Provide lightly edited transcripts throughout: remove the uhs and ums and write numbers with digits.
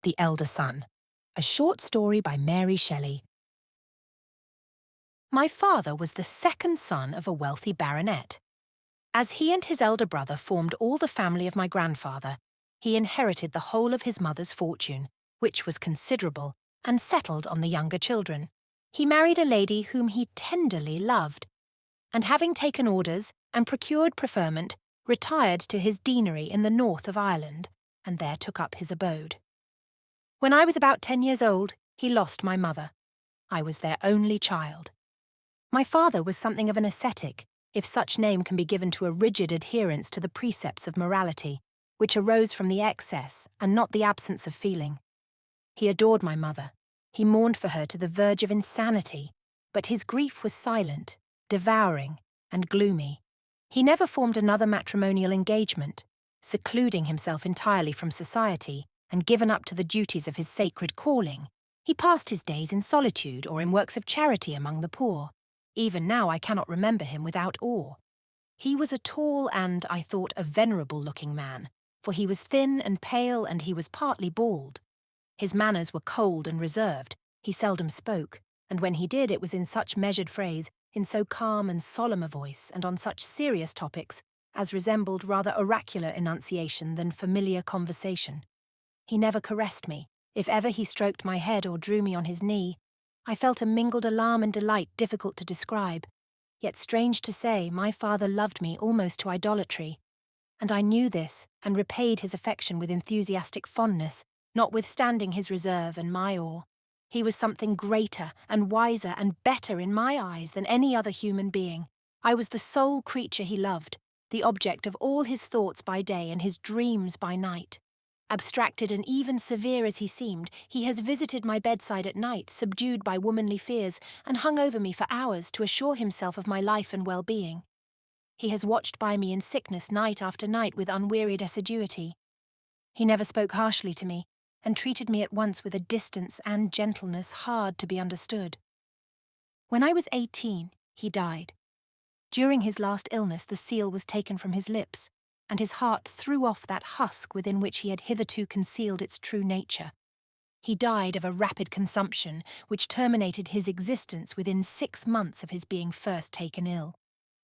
The Elder Son, a short story by Mary Shelley. My father was the second son of a wealthy baronet. As he and his elder brother formed all the family of my grandfather, he inherited the whole of his mother's fortune, which was considerable, and settled on the younger children. He married a lady whom he tenderly loved, and having taken orders and procured preferment, retired to his deanery in the north of Ireland, and there took up his abode. When I was about 10 years old, he lost my mother. I was their only child. My father was something of an ascetic, if such name can be given to a rigid adherence to the precepts of morality, which arose from the excess and not the absence of feeling. He adored my mother. He mourned for her to the verge of insanity, but his grief was silent, devouring, and gloomy. He never formed another matrimonial engagement, secluding himself entirely from society and given up to the duties of his sacred calling. He passed his days in solitude or in works of charity among the poor. Even now I cannot remember him without awe. He was a tall and, I thought, a venerable-looking man, for he was thin and pale and he was partly bald. His manners were cold and reserved. He seldom spoke, and when he did it was in such measured phrase, in so calm and solemn a voice, and on such serious topics, as resembled rather oracular enunciation than familiar conversation. He never caressed me. If ever he stroked my head or drew me on his knee, I felt a mingled alarm and delight difficult to describe. Yet strange to say, my father loved me almost to idolatry. And I knew this, and repaid his affection with enthusiastic fondness, notwithstanding his reserve and my awe. He was something greater and wiser and better in my eyes than any other human being. I was the sole creature he loved, the object of all his thoughts by day and his dreams by night. Abstracted and even severe as he seemed, he has visited my bedside at night, subdued by womanly fears, and hung over me for hours to assure himself of my life and well-being. He has watched by me in sickness night after night with unwearied assiduity. He never spoke harshly to me, and treated me at once with a distance and gentleness hard to be understood. When I was 18, he died. During his last illness, the seal was taken from his lips, and his heart threw off that husk within which he had hitherto concealed its true nature. He died of a rapid consumption, which terminated his existence within 6 months of his being first taken ill.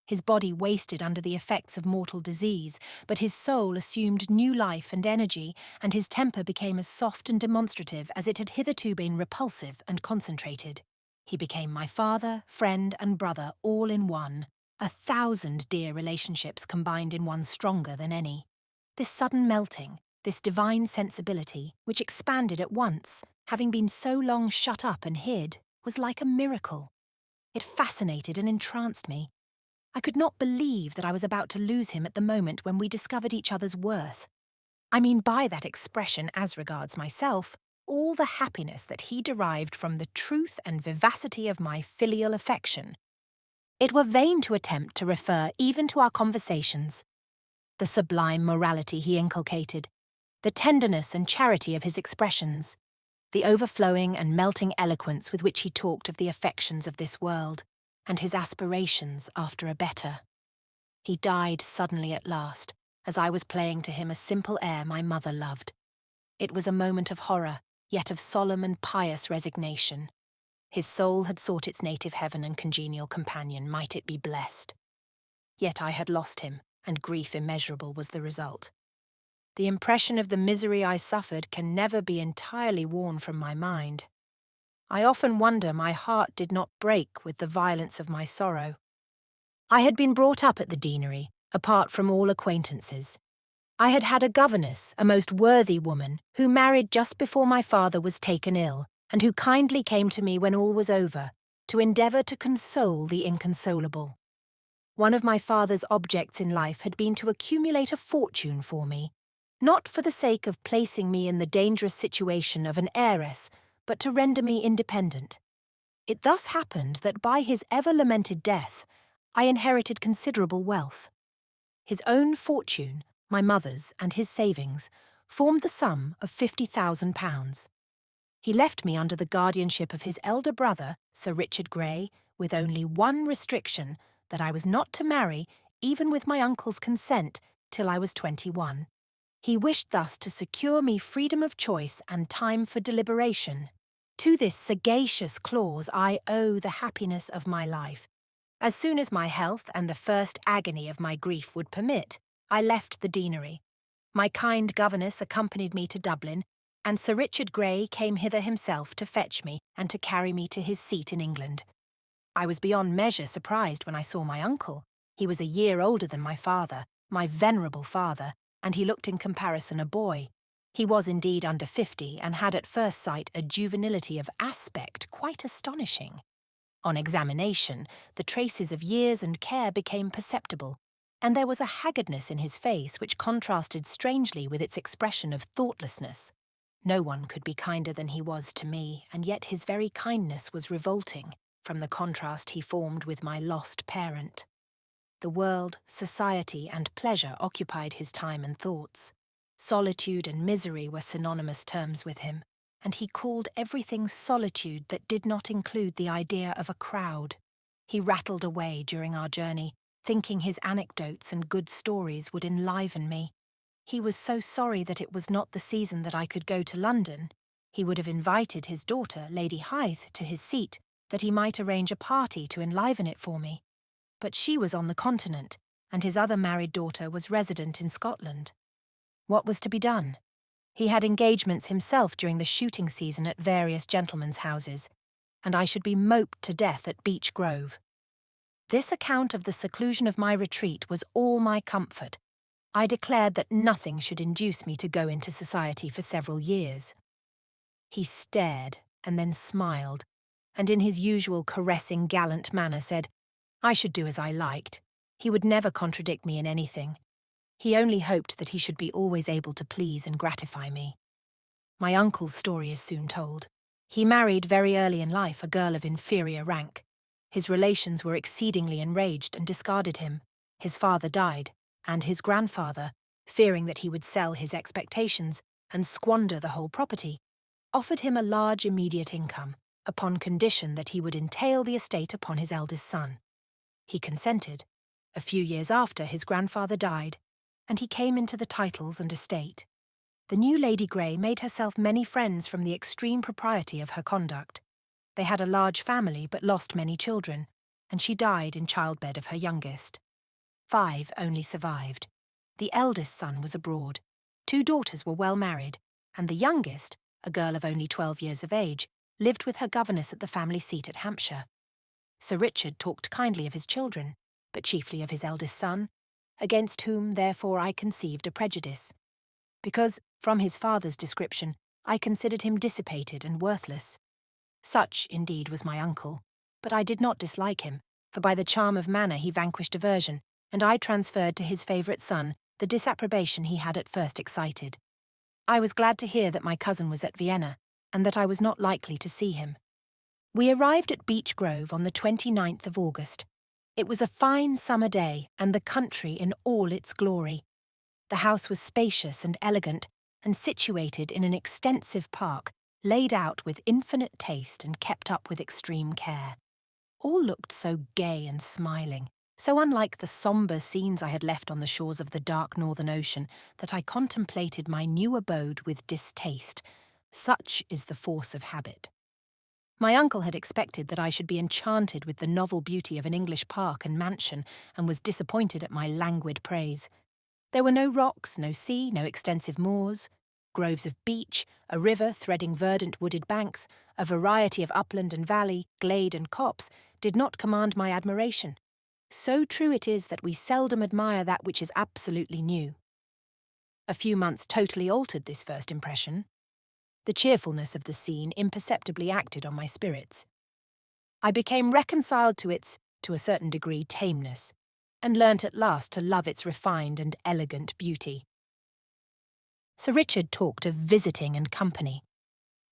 His body wasted under the effects of mortal disease, but his soul assumed new life and energy, and his temper became as soft and demonstrative as it had hitherto been repulsive and concentrated. He became my father, friend, and brother all in one. 1,000 dear relationships combined in one stronger than any. This sudden melting, this divine sensibility, which expanded at once, having been so long shut up and hid, was like a miracle. It fascinated and entranced me. I could not believe that I was about to lose him at the moment when we discovered each other's worth. I mean by that expression, as regards myself, all the happiness that he derived from the truth and vivacity of my filial affection. It were vain to attempt to refer even to our conversations. The sublime morality he inculcated, the tenderness and charity of his expressions, the overflowing and melting eloquence with which he talked of the affections of this world, and his aspirations after a better. He died suddenly at last, as I was playing to him a simple air my mother loved. It was a moment of horror, yet of solemn and pious resignation. His soul had sought its native heaven and congenial companion, might it be blessed. Yet I had lost him, and grief immeasurable was the result. The impression of the misery I suffered can never be entirely worn from my mind. I often wonder my heart did not break with the violence of my sorrow. I had been brought up at the deanery, apart from all acquaintances. I had had a governess, a most worthy woman, who married just before my father was taken ill, and who kindly came to me when all was over, to endeavour to console the inconsolable. One of my father's objects in life had been to accumulate a fortune for me, not for the sake of placing me in the dangerous situation of an heiress, but to render me independent. It thus happened that by his ever-lamented death, I inherited considerable wealth. His own fortune, my mother's, and his savings, formed the sum of £50,000. He left me under the guardianship of his elder brother, Sir Richard Grey, with only one restriction, that I was not to marry, even with my uncle's consent, till I was 21. He wished thus to secure me freedom of choice and time for deliberation. To this sagacious clause I owe the happiness of my life. As soon as my health and the first agony of my grief would permit, I left the deanery. My kind governess accompanied me to Dublin, and Sir Richard Grey came hither himself to fetch me and to carry me to his seat in England. I was beyond measure surprised when I saw my uncle. He was a year older than my father, my venerable father, and he looked in comparison a boy. He was indeed under 50 and had at first sight a juvenility of aspect quite astonishing. On examination, the traces of years and care became perceptible, and there was a haggardness in his face which contrasted strangely with its expression of thoughtlessness. No one could be kinder than he was to me, and yet his very kindness was revolting from the contrast he formed with my lost parent. The world, society, and pleasure occupied his time and thoughts. Solitude and misery were synonymous terms with him, and he called everything solitude that did not include the idea of a crowd. He rattled away during our journey, thinking his anecdotes and good stories would enliven me. He was so sorry that it was not the season that I could go to London. He would have invited his daughter, Lady Hythe, to his seat, that he might arrange a party to enliven it for me. But she was on the continent, and his other married daughter was resident in Scotland. What was to be done? He had engagements himself during the shooting season at various gentlemen's houses, and I should be moped to death at Beech Grove. This account of the seclusion of my retreat was all my comfort. I declared that nothing should induce me to go into society for several years. He stared and then smiled, and in his usual caressing, gallant manner said, I should do as I liked. He would never contradict me in anything. He only hoped that he should be always able to please and gratify me. My uncle's story is soon told. He married very early in life a girl of inferior rank. His relations were exceedingly enraged and discarded him. His father died, and his grandfather, fearing that he would sell his expectations and squander the whole property, offered him a large immediate income, upon condition that he would entail the estate upon his eldest son. He consented. A few years after, his grandfather died, and he came into the titles and estate. The new Lady Grey made herself many friends from the extreme propriety of her conduct. They had a large family but lost many children, and she died in childbed of her youngest. 5 only survived. The eldest son was abroad. 2 daughters were well married, and the youngest, a girl of only 12 years of age, lived with her governess at the family seat at Hampshire. Sir Richard talked kindly of his children, but chiefly of his eldest son, against whom, therefore, I conceived a prejudice, because, from his father's description, I considered him dissipated and worthless. Such, indeed, was my uncle, but I did not dislike him, for by the charm of manner he vanquished aversion, and I transferred to his favourite son the disapprobation he had at first excited. I was glad to hear that my cousin was at Vienna, and that I was not likely to see him. We arrived at Beech Grove on the 29th of August. It was a fine summer day, and the country in all its glory. The house was spacious and elegant, and situated in an extensive park, laid out with infinite taste and kept up with extreme care. All looked so gay and smiling, so unlike the sombre scenes I had left on the shores of the dark northern ocean, that I contemplated my new abode with distaste. Such is the force of habit. My uncle had expected that I should be enchanted with the novel beauty of an English park and mansion, and was disappointed at my languid praise. There were no rocks, no sea, no extensive moors. Groves of beech, a river threading verdant wooded banks, a variety of upland and valley, glade and copse, did not command my admiration. So true it is that we seldom admire that which is absolutely new. A few months totally altered this first impression. The cheerfulness of the scene imperceptibly acted on my spirits. I became reconciled to its, to a certain degree, tameness, and learnt at last to love its refined and elegant beauty. Sir Richard talked of visiting and company.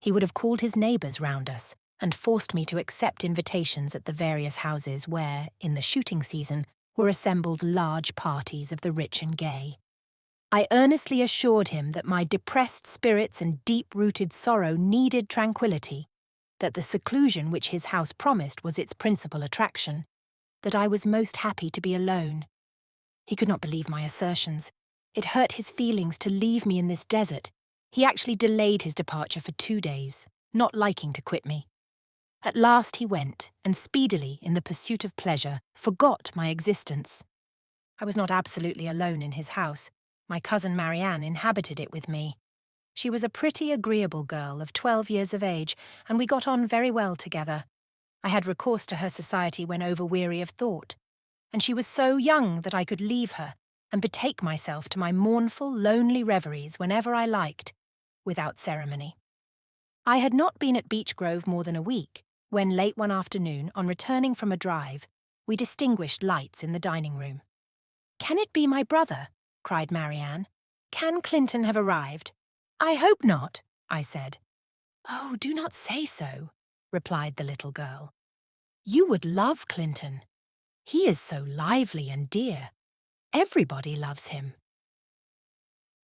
He would have called his neighbours round us, and forced me to accept invitations at the various houses where, in the shooting season, were assembled large parties of the rich and gay. I earnestly assured him that my depressed spirits and deep-rooted sorrow needed tranquillity, that the seclusion which his house promised was its principal attraction, that I was most happy to be alone. He could not believe my assertions. It hurt his feelings to leave me in this desert. He actually delayed his departure for 2 days, not liking to quit me. At last he went, and speedily, in the pursuit of pleasure, forgot my existence. I was not absolutely alone in his house. My cousin Marianne inhabited it with me. She was a pretty, agreeable girl of 12 years of age, and we got on very well together. I had recourse to her society when overweary of thought, and she was so young that I could leave her and betake myself to my mournful, lonely reveries whenever I liked, without ceremony. I had not been at Beech Grove more than a week, when late one afternoon, on returning from a drive, we distinguished lights in the dining room. "Can it be my brother?" cried Marianne. "Can Clinton have arrived?" "I hope not," I said. "Oh, do not say so," replied the little girl. "You would love Clinton. He is so lively and dear. Everybody loves him."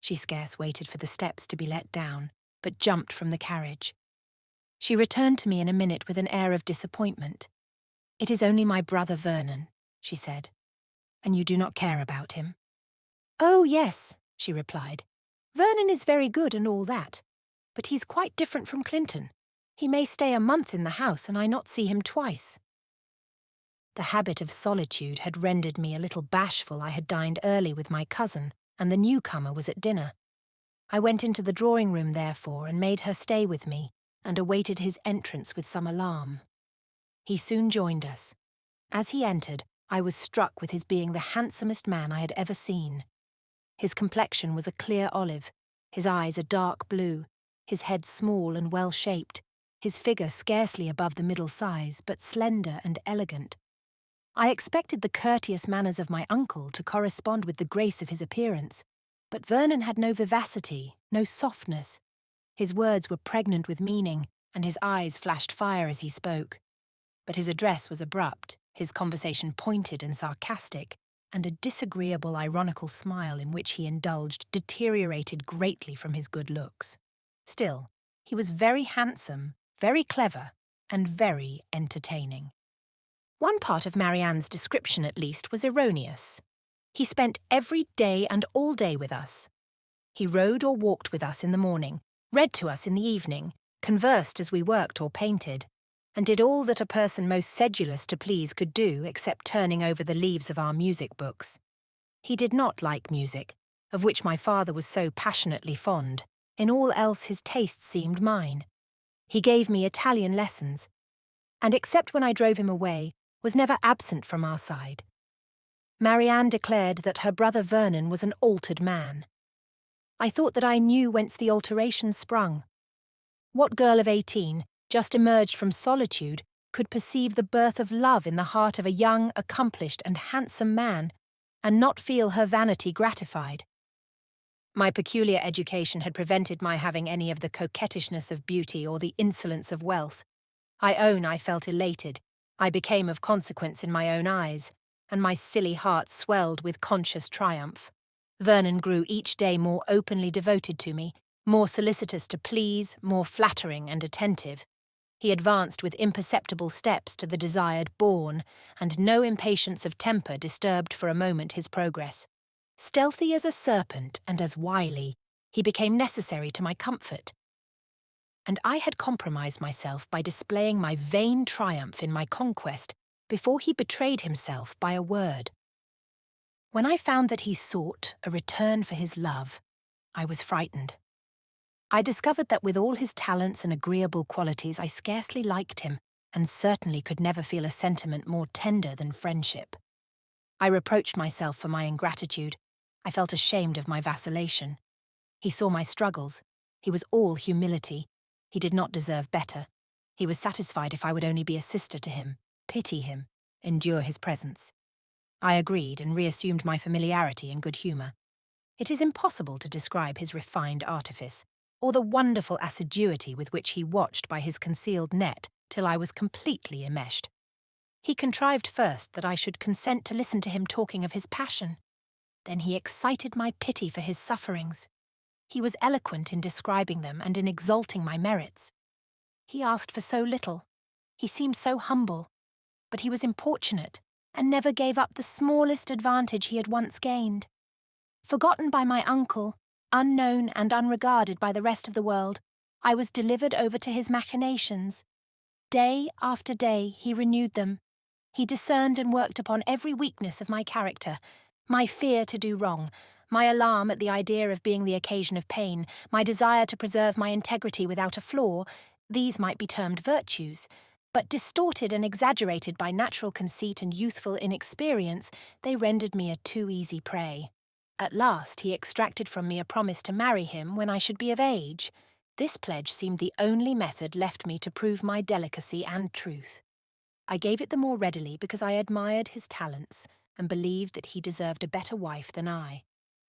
She scarce waited for the steps to be let down, but jumped from the carriage. She returned to me in a minute with an air of disappointment. "It is only my brother Vernon," she said. "And you do not care about him?" "Oh, yes," she replied. "Vernon is very good and all that, but he's quite different from Clinton. He may stay a month in the house and I not see him twice." The habit of solitude had rendered me a little bashful. I had dined early with my cousin, and the newcomer was at dinner. I went into the drawing-room, therefore, and made her stay with me, and awaited his entrance with some alarm. He soon joined us. As he entered, I was struck with his being the handsomest man I had ever seen. His complexion was a clear olive, his eyes a dark blue, his head small and well-shaped, his figure scarcely above the middle size, but slender and elegant. I expected the courteous manners of my uncle to correspond with the grace of his appearance, but Vernon had no vivacity, no softness. His words were pregnant with meaning, and his eyes flashed fire as he spoke. But his address was abrupt, his conversation pointed and sarcastic, and a disagreeable ironical smile in which he indulged deteriorated greatly from his good looks. Still, he was very handsome, very clever, and very entertaining. One part of Marianne's description, at least, was erroneous. He spent every day and all day with us. He rode or walked with us in the morning, read to us in the evening, conversed as we worked or painted, and did all that a person most sedulous to please could do except turning over the leaves of our music books. He did not like music, of which my father was so passionately fond. In all else his tastes seemed mine. He gave me Italian lessons, and except when I drove him away, was never absent from our side. Marianne declared that her brother Vernon was an altered man. I thought that I knew whence the alteration sprung. What girl of 18, just emerged from solitude, could perceive the birth of love in the heart of a young, accomplished, and handsome man, and not feel her vanity gratified? My peculiar education had prevented my having any of the coquettishness of beauty or the insolence of wealth. I own I felt elated. I became of consequence in my own eyes, and my silly heart swelled with conscious triumph. Vernon grew each day more openly devoted to me, more solicitous to please, more flattering and attentive. He advanced with imperceptible steps to the desired bourne, and no impatience of temper disturbed for a moment his progress. Stealthy as a serpent and as wily, he became necessary to my comfort. And I had compromised myself by displaying my vain triumph in my conquest before he betrayed himself by a word. When I found that he sought a return for his love, I was frightened. I discovered that with all his talents and agreeable qualities I scarcely liked him, and certainly could never feel a sentiment more tender than friendship. I reproached myself for my ingratitude. I felt ashamed of my vacillation. He saw my struggles. He was all humility. He did not deserve better. He was satisfied if I would only be a sister to him, pity him, endure his presence. I agreed and reassumed my familiarity and good humour. It is impossible to describe his refined artifice, or the wonderful assiduity with which he watched by his concealed net till I was completely enmeshed. He contrived first that I should consent to listen to him talking of his passion. Then he excited my pity for his sufferings. He was eloquent in describing them and in exalting my merits. He asked for so little. He seemed so humble. But he was importunate, and never gave up the smallest advantage he had once gained. Forgotten by my uncle, unknown and unregarded by the rest of the world, I was delivered over to his machinations. Day after day he renewed them. He discerned and worked upon every weakness of my character, my fear to do wrong, my alarm at the idea of being the occasion of pain, my desire to preserve my integrity without a flaw. These might be termed virtues, but distorted and exaggerated by natural conceit and youthful inexperience, they rendered me a too easy prey. At last he extracted from me a promise to marry him when I should be of age. This pledge seemed the only method left me to prove my delicacy and truth. I gave it the more readily because I admired his talents and believed that he deserved a better wife than I,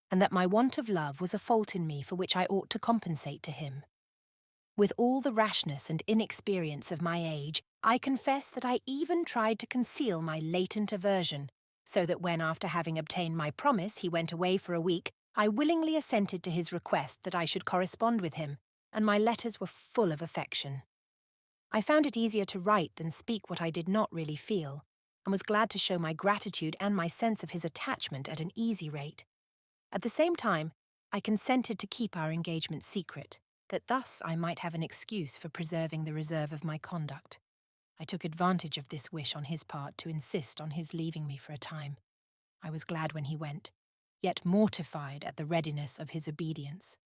and that my want of love was a fault in me for which I ought to compensate to him. With all the rashness and inexperience of my age, I confess that I even tried to conceal my latent aversion, so that when, after having obtained my promise, he went away for a week, I willingly assented to his request that I should correspond with him, and my letters were full of affection. I found it easier to write than speak what I did not really feel, and was glad to show my gratitude and my sense of his attachment at an easy rate. At the same time, I consented to keep our engagement secret, that thus I might have an excuse for preserving the reserve of my conduct. I took advantage of this wish on his part to insist on his leaving me for a time. I was glad when he went, yet mortified at the readiness of his obedience.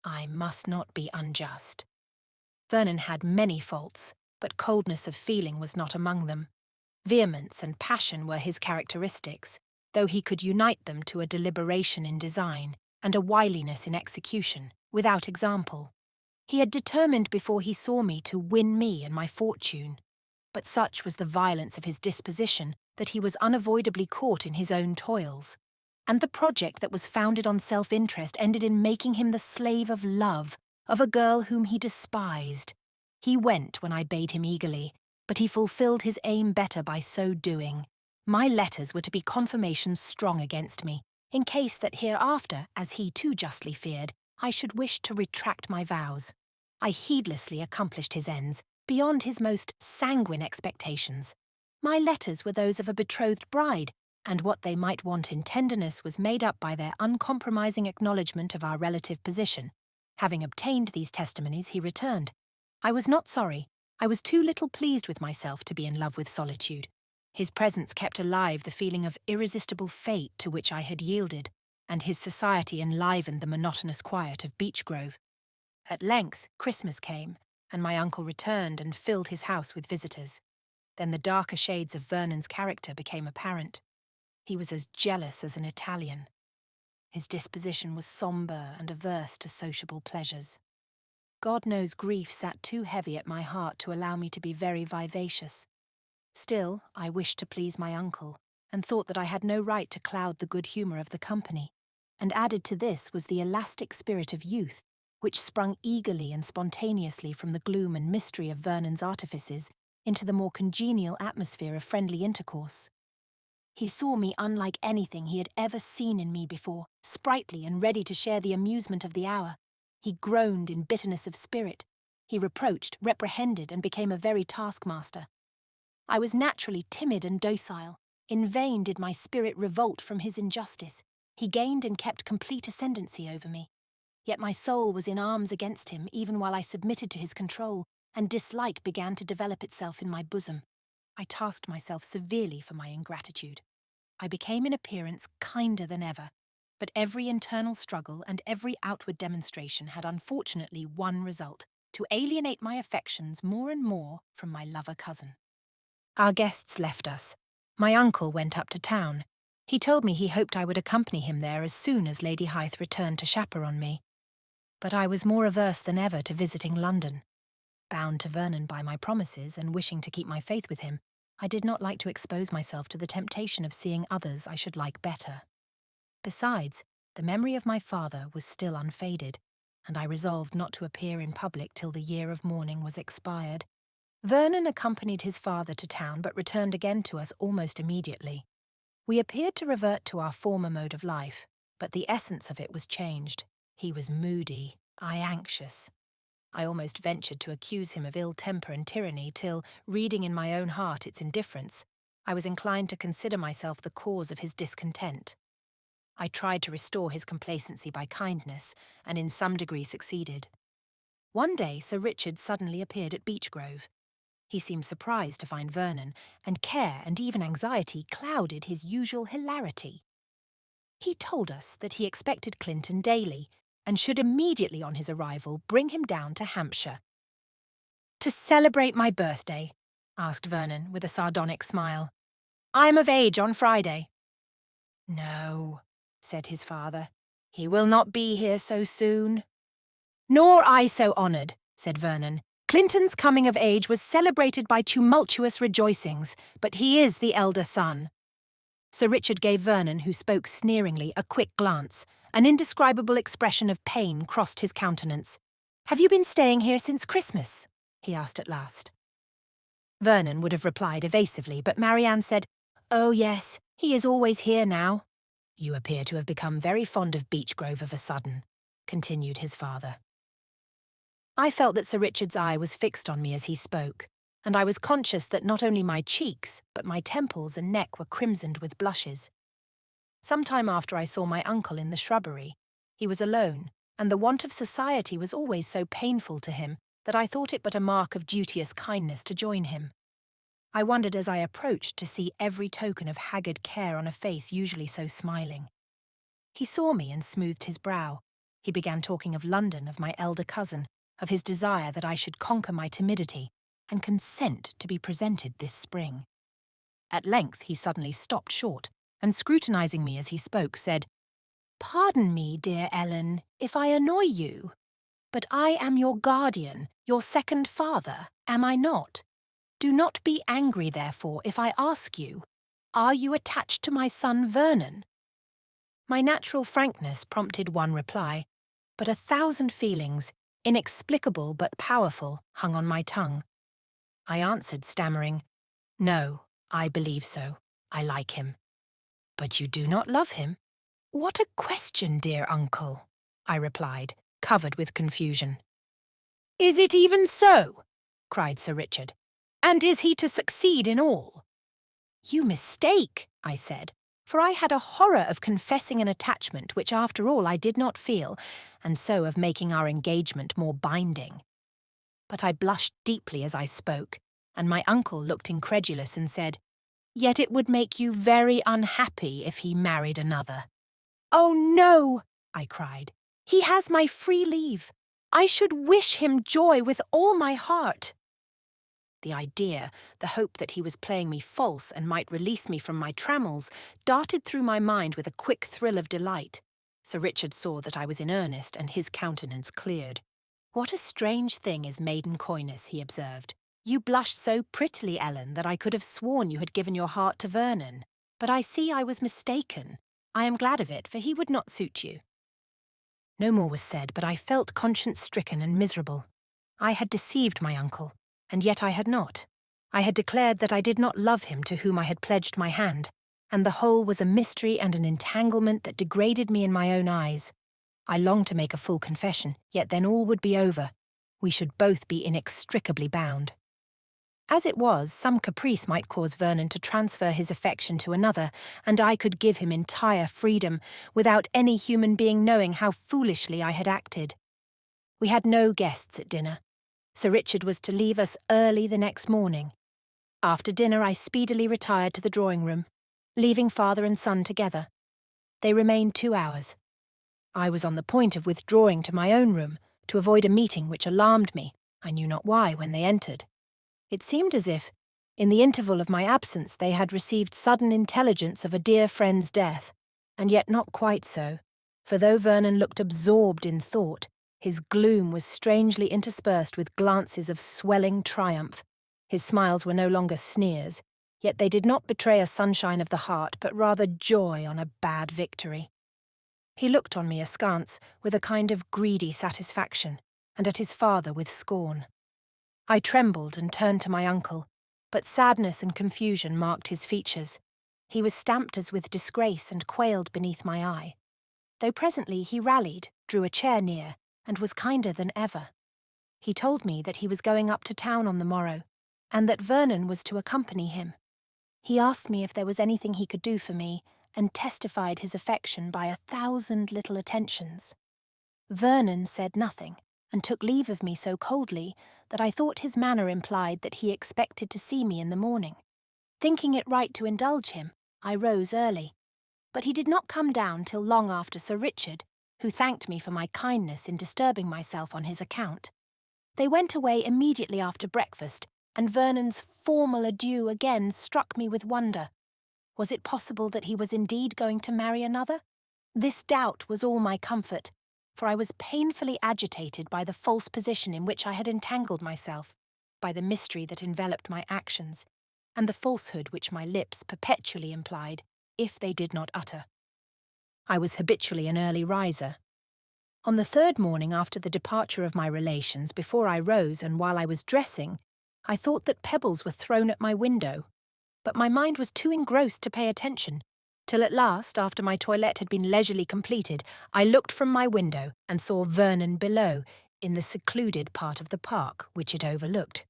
I must not be unjust. Vernon had many faults, but coldness of feeling was not among them. Vehemence and passion were his characteristics, though he could unite them to a deliberation in design and a wiliness in execution, without example. He had determined before he saw me to win me and my fortune, but such was the violence of his disposition that he was unavoidably caught in his own toils, and the project that was founded on self-interest ended in making him the slave of love, of a girl whom he despised. He went when I bade him eagerly, but he fulfilled his aim better by so doing. My letters were to be confirmations strong against me, in case that hereafter, as he too justly feared, I should wish to retract my vows. I heedlessly accomplished his ends, beyond his most sanguine expectations. My letters were those of a betrothed bride, and what they might want in tenderness was made up by their uncompromising acknowledgment of our relative position. Having obtained these testimonies, he returned. I was not sorry. I was too little pleased with myself to be in love with solitude. His presence kept alive the feeling of irresistible fate to which I had yielded, and his society enlivened the monotonous quiet of Beech Grove. At length, Christmas came, and my uncle returned and filled his house with visitors. Then the darker shades of Vernon's character became apparent. He was as jealous as an Italian. His disposition was sombre and averse to sociable pleasures. God knows grief sat too heavy at my heart to allow me to be very vivacious. Still, I wished to please my uncle, and thought that I had no right to cloud the good humour of the company, and added to this was the elastic spirit of youth, which sprung eagerly and spontaneously from the gloom and mystery of Vernon's artifices into the more congenial atmosphere of friendly intercourse. He saw me unlike anything he had ever seen in me before, sprightly and ready to share the amusement of the hour. He groaned in bitterness of spirit. He reproached, reprehended, and became a very taskmaster. I was naturally timid and docile. In vain did my spirit revolt from his injustice. He gained and kept complete ascendancy over me. Yet my soul was in arms against him even while I submitted to his control, and dislike began to develop itself in my bosom. I tasked myself severely for my ingratitude. I became in appearance kinder than ever, but every internal struggle and every outward demonstration had unfortunately one result: to alienate my affections more and more from my lover cousin. Our guests left us. My uncle went up to town. He told me he hoped I would accompany him there as soon as Lady Hythe returned to chaperon me. But I was more averse than ever to visiting London. Bound to Vernon by my promises and wishing to keep my faith with him, I did not like to expose myself to the temptation of seeing others I should like better. Besides, the memory of my father was still unfaded, and I resolved not to appear in public till the year of mourning was expired. Vernon accompanied his father to town, but returned again to us almost immediately. We appeared to revert to our former mode of life, but the essence of it was changed. He was moody, I anxious. I almost ventured to accuse him of ill temper and tyranny till, reading in my own heart its indifference, I was inclined to consider myself the cause of his discontent. I tried to restore his complacency by kindness, and in some degree succeeded. One day, Sir Richard suddenly appeared at Beech Grove. He seemed surprised to find Vernon, and care and even anxiety clouded his usual hilarity. He told us that he expected Clinton daily, and should immediately on his arrival bring him down to Hampshire. "To celebrate my birthday?" asked Vernon with a sardonic smile. "I am of age on Friday." "No," said his father. "He will not be here so soon." "Nor I so honoured," said Vernon. "Clinton's coming of age was celebrated by tumultuous rejoicings, but he is the elder son." Sir Richard gave Vernon, who spoke sneeringly, a quick glance. An indescribable expression of pain crossed his countenance. "Have you been staying here since Christmas?" he asked at last. Vernon would have replied evasively, but Marianne said, "Oh yes, he is always here now." "You appear to have become very fond of Beech Grove of a sudden," continued his father. I felt that Sir Richard's eye was fixed on me as he spoke, and I was conscious that not only my cheeks, but my temples and neck were crimsoned with blushes. Some time after I saw my uncle in the shrubbery. He was alone, and the want of society was always so painful to him that I thought it but a mark of duteous kindness to join him. I wondered as I approached to see every token of haggard care on a face usually so smiling. He saw me and smoothed his brow. He began talking of London, of my elder cousin, of his desire that I should conquer my timidity and consent to be presented this spring. At length he suddenly stopped short, and scrutinizing me as he spoke, said, "Pardon me, dear Ellen, if I annoy you, but I am your guardian, your second father, am I not? Do not be angry, therefore, if I ask you, are you attached to my son Vernon?" My natural frankness prompted one reply, but 1,000 feelings, inexplicable but powerful, hung on my tongue. I answered, stammering, "No, I believe so. I like him." "But you do not love him?" "What a question, dear uncle," I replied, covered with confusion. "Is it even so?" cried Sir Richard. "And is he to succeed in all?" "You mistake," I said, for I had a horror of confessing an attachment which after all I did not feel, and so of making our engagement more binding. But I blushed deeply as I spoke, and my uncle looked incredulous and said, "Yet it would make you very unhappy if he married another." "Oh no," I cried. "He has my free leave. I should wish him joy with all my heart." The idea, the hope that he was playing me false and might release me from my trammels, darted through my mind with a quick thrill of delight. Sir Richard saw that I was in earnest, and his countenance cleared. "What a strange thing is maiden coyness," he observed. "You blushed so prettily, Ellen, that I could have sworn you had given your heart to Vernon. But I see I was mistaken. I am glad of it, for he would not suit you." No more was said, but I felt conscience-stricken and miserable. I had deceived my uncle, and yet I had not. I had declared that I did not love him to whom I had pledged my hand, and the whole was a mystery and an entanglement that degraded me in my own eyes. I longed to make a full confession, yet then all would be over. We should both be inextricably bound. As it was, some caprice might cause Vernon to transfer his affection to another, and I could give him entire freedom, without any human being knowing how foolishly I had acted. We had no guests at dinner. Sir Richard was to leave us early the next morning. After dinner I speedily retired to the drawing-room, leaving father and son together. They remained 2 hours. I was on the point of withdrawing to my own room, to avoid a meeting which alarmed me, I knew not why, when they entered. It seemed as if, in the interval of my absence, they had received sudden intelligence of a dear friend's death, and yet not quite so, for though Vernon looked absorbed in thought, his gloom was strangely interspersed with glances of swelling triumph. His smiles were no longer sneers, yet they did not betray a sunshine of the heart, but rather joy on a bad victory. He looked on me askance with a kind of greedy satisfaction, and at his father with scorn. I trembled and turned to my uncle, but sadness and confusion marked his features. He was stamped as with disgrace and quailed beneath my eye. Though presently he rallied, drew a chair near, and was kinder than ever. He told me that he was going up to town on the morrow, and that Vernon was to accompany him. He asked me if there was anything he could do for me, and testified his affection by 1,000 little attentions. Vernon said nothing, and took leave of me so coldly that I thought his manner implied that he expected to see me in the morning. Thinking it right to indulge him, I rose early. But he did not come down till long after Sir Richard, who thanked me for my kindness in disturbing myself on his account. They went away immediately after breakfast, and Vernon's formal adieu again struck me with wonder. Was it possible that he was indeed going to marry another? This doubt was all my comfort, for I was painfully agitated by the false position in which I had entangled myself, by the mystery that enveloped my actions, and the falsehood which my lips perpetually implied, if they did not utter. I was habitually an early riser. On the third morning after the departure of my relations, before I rose and while I was dressing, I thought that pebbles were thrown at my window, but my mind was too engrossed to pay attention, till at last, after my toilette had been leisurely completed, I looked from my window and saw Vernon below, in the secluded part of the park which it overlooked.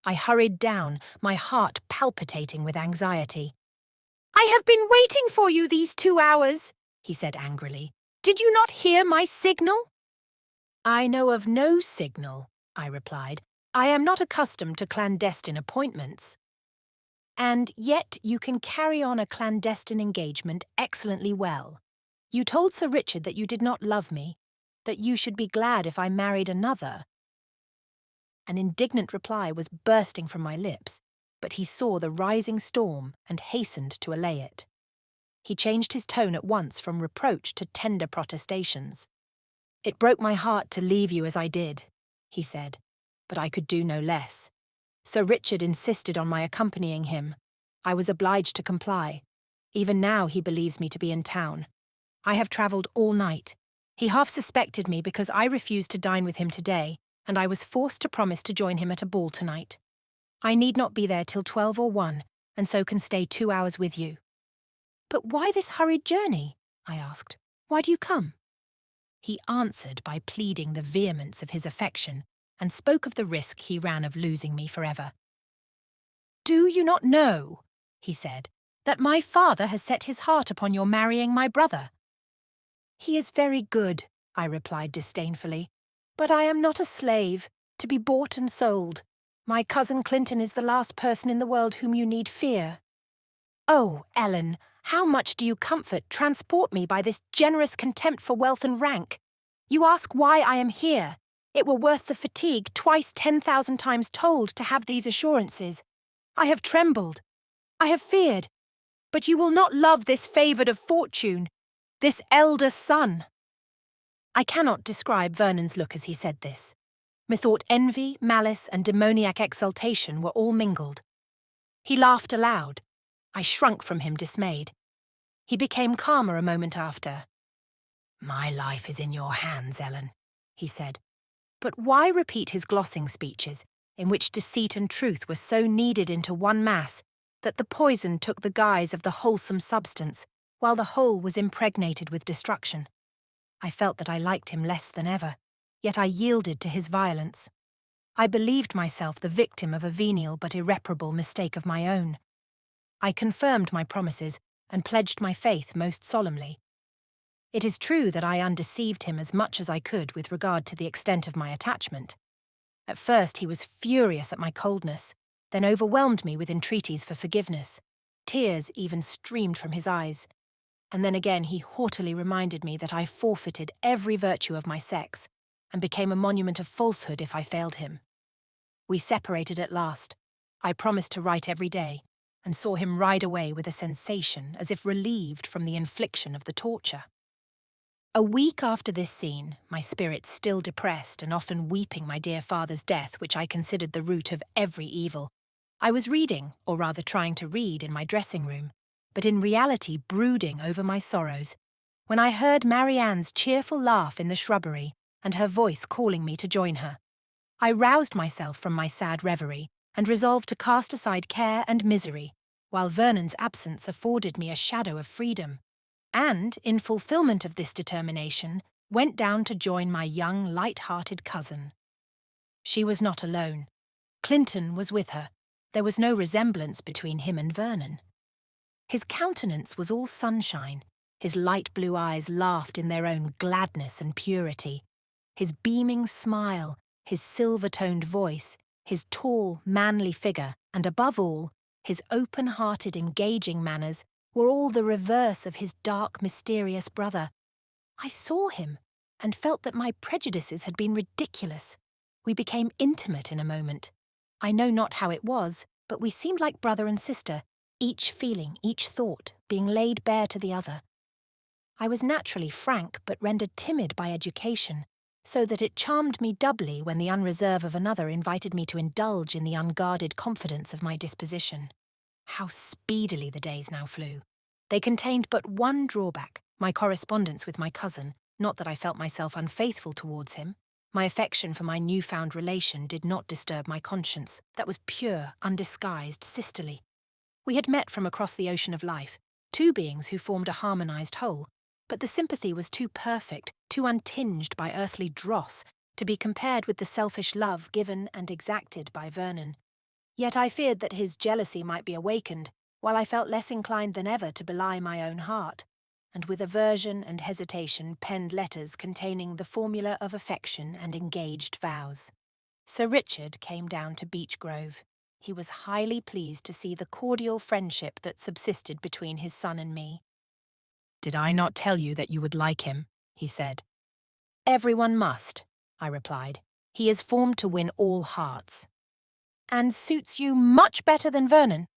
I hurried down, my heart palpitating with anxiety. "I have been waiting for you these 2 hours," he said angrily. "Did you not hear my signal?" "I know of no signal," I replied. "I am not accustomed to clandestine appointments." "And yet you can carry on a clandestine engagement excellently well. You told Sir Richard that you did not love me, that you should be glad if I married another." An indignant reply was bursting from my lips, but he saw the rising storm and hastened to allay it. He changed his tone at once from reproach to tender protestations. "It broke my heart to leave you as I did," he said, "but I could do no less. Sir Richard insisted on my accompanying him. I was obliged to comply. Even now he believes me to be in town. I have travelled all night. He half suspected me because I refused to dine with him today, and I was forced to promise to join him at a ball tonight. I need not be there till 12 or 1, and so can stay 2 hours with you." "But why this hurried journey?" I asked. "Why do you come?" He answered by pleading the vehemence of his affection, and spoke of the risk he ran of losing me forever. "Do you not know," he said, "that my father has set his heart upon your marrying my brother?" "He is very good," I replied disdainfully, "but I am not a slave, to be bought and sold. My cousin Clinton is the last person in the world whom you need fear." "Oh, Ellen, how much do you transport me by this generous contempt for wealth and rank? You ask why I am here. It were worth the fatigue, twice 10,000 times told, to have these assurances. I have trembled. I have feared. But you will not love this favoured of fortune, this elder son." I cannot describe Vernon's look as he said this. Methought envy, malice, and demoniac exultation were all mingled. He laughed aloud. I shrunk from him dismayed. He became calmer a moment after. "My life is in your hands, Ellen," he said. But why repeat his glossing speeches, in which deceit and truth were so kneaded into one mass that the poison took the guise of the wholesome substance, while the whole was impregnated with destruction? I felt that I liked him less than ever, yet I yielded to his violence. I believed myself the victim of a venial but irreparable mistake of my own. I confirmed my promises and pledged my faith most solemnly. It is true that I undeceived him as much as I could with regard to the extent of my attachment. At first he was furious at my coldness, then overwhelmed me with entreaties for forgiveness. Tears even streamed from his eyes. And then again he haughtily reminded me that I forfeited every virtue of my sex, and became a monument of falsehood if I failed him. We separated at last. I promised to write every day, and saw him ride away with a sensation as if relieved from the infliction of the torture. A week after this scene, my spirits still depressed and often weeping my dear father's death, which I considered the root of every evil, I was reading, or rather trying to read, in my dressing-room, but in reality brooding over my sorrows, when I heard Marianne's cheerful laugh in the shrubbery and her voice calling me to join her. I roused myself from my sad reverie and resolved to cast aside care and misery, while Vernon's absence afforded me a shadow of freedom, and, in fulfilment of this determination, went down to join my young, light-hearted cousin. She was not alone. Clinton was with her. There was no resemblance between him and Vernon. His countenance was all sunshine. His light blue eyes laughed in their own gladness and purity. His beaming smile, his silver-toned voice, his tall, manly figure, and above all, his open-hearted, engaging manners were all the reverse of his dark, mysterious brother. I saw him and felt that my prejudices had been ridiculous. We became intimate in a moment. I know not how it was, but we seemed like brother and sister, each feeling, each thought, being laid bare to the other. I was naturally frank but rendered timid by education, so that it charmed me doubly when the unreserve of another invited me to indulge in the unguarded confidence of my disposition. How speedily the days now flew! They contained but one drawback, my correspondence with my cousin, not that I felt myself unfaithful towards him. My affection for my newfound relation did not disturb my conscience, that was pure, undisguised, sisterly. We had met from across the ocean of life, two beings who formed a harmonized whole, but the sympathy was too perfect, too untinged by earthly dross, to be compared with the selfish love given and exacted by Vernon. Yet I feared that his jealousy might be awakened, while I felt less inclined than ever to belie my own heart, and with aversion and hesitation penned letters containing the formula of affection and engaged vows. Sir Richard came down to Beech Grove. He was highly pleased to see the cordial friendship that subsisted between his son and me. "Did I not tell you that you would like him?" he said. "Everyone must," I replied. "He is formed to win all hearts." "And suits you much better than Vernon?"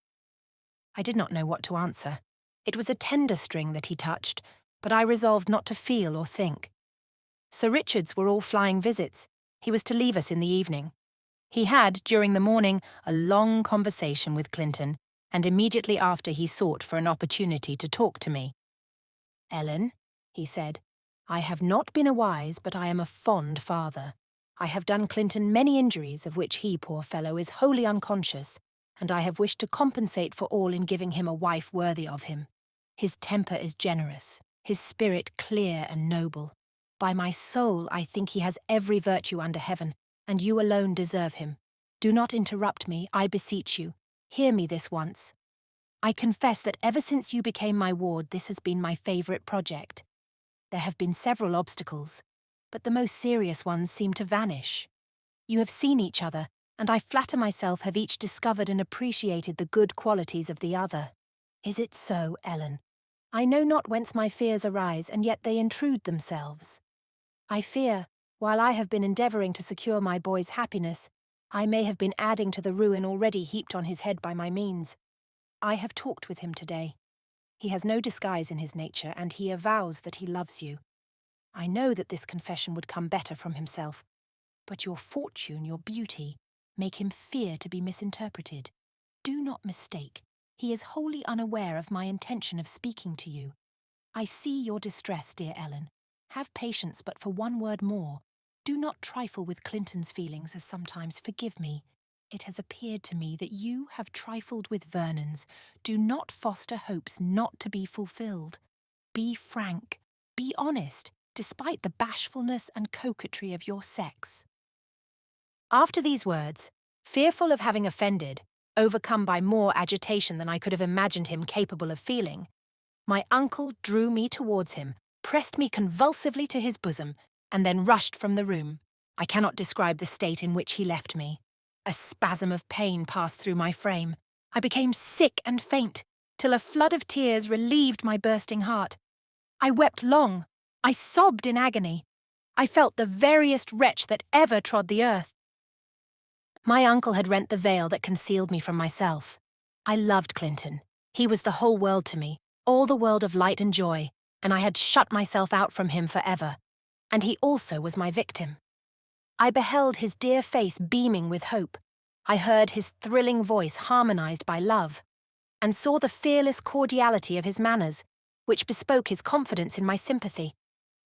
I did not know what to answer. It was a tender string that he touched, but I resolved not to feel or think. Sir Richard's were all flying visits. He was to leave us in the evening. He had, during the morning, a long conversation with Clinton, and immediately after he sought for an opportunity to talk to me. "Ellen," he said, "I have not been a wise, but I am a fond father. I have done Clinton many injuries of which he, poor fellow, is wholly unconscious, and I have wished to compensate for all in giving him a wife worthy of him. His temper is generous, his spirit clear and noble. By my soul, I think he has every virtue under heaven, and you alone deserve him. Do not interrupt me, I beseech you. Hear me this once. I confess that ever since you became my ward, this has been my favourite project. There have been several obstacles, but the most serious ones seem to vanish. You have seen each other, and I flatter myself have each discovered and appreciated the good qualities of the other. Is it so, Ellen? I know not whence my fears arise, and yet they intrude themselves. I fear, while I have been endeavouring to secure my boy's happiness, I may have been adding to the ruin already heaped on his head by my means. I have talked with him today. He has no disguise in his nature, and he avows that he loves you. I know that this confession would come better from himself, but your fortune, your beauty, make him fear to be misinterpreted. Do not mistake. He is wholly unaware of my intention of speaking to you. I see your distress, dear Ellen. Have patience but for one word more. Do not trifle with Clinton's feelings as sometimes. Forgive me. It has appeared to me that you have trifled with Vernon's. Do not foster hopes not to be fulfilled. Be frank, be honest, despite the bashfulness and coquetry of your sex." After these words, fearful of having offended, overcome by more agitation than I could have imagined him capable of feeling, my uncle drew me towards him, pressed me convulsively to his bosom, and then rushed from the room. I cannot describe the state in which he left me. A spasm of pain passed through my frame. I became sick and faint, till a flood of tears relieved my bursting heart. I wept long. I sobbed in agony. I felt the veriest wretch that ever trod the earth. My uncle had rent the veil that concealed me from myself. I loved Clinton. He was the whole world to me, all the world of light and joy, and I had shut myself out from him for ever. And he also was my victim. I beheld his dear face beaming with hope. I heard his thrilling voice harmonized by love, and saw the fearless cordiality of his manners, which bespoke his confidence in my sympathy,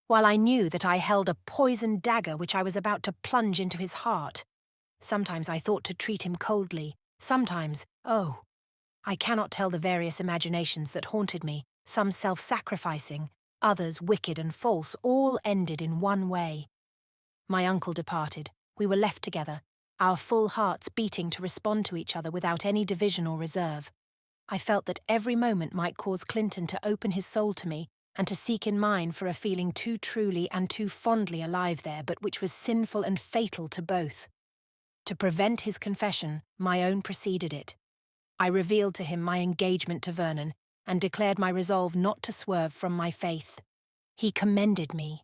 while I knew that I held a poisoned dagger which I was about to plunge into his heart. Sometimes I thought to treat him coldly, sometimes, oh, I cannot tell the various imaginations that haunted me, some self-sacrificing, others wicked and false, all ended in one way. My uncle departed. We were left together, our full hearts beating to respond to each other without any division or reserve. I felt that every moment might cause Clinton to open his soul to me and to seek in mine for a feeling too truly and too fondly alive there, but which was sinful and fatal to both. To prevent his confession, my own preceded it. I revealed to him my engagement to Vernon and declared my resolve not to swerve from my faith. He commended me.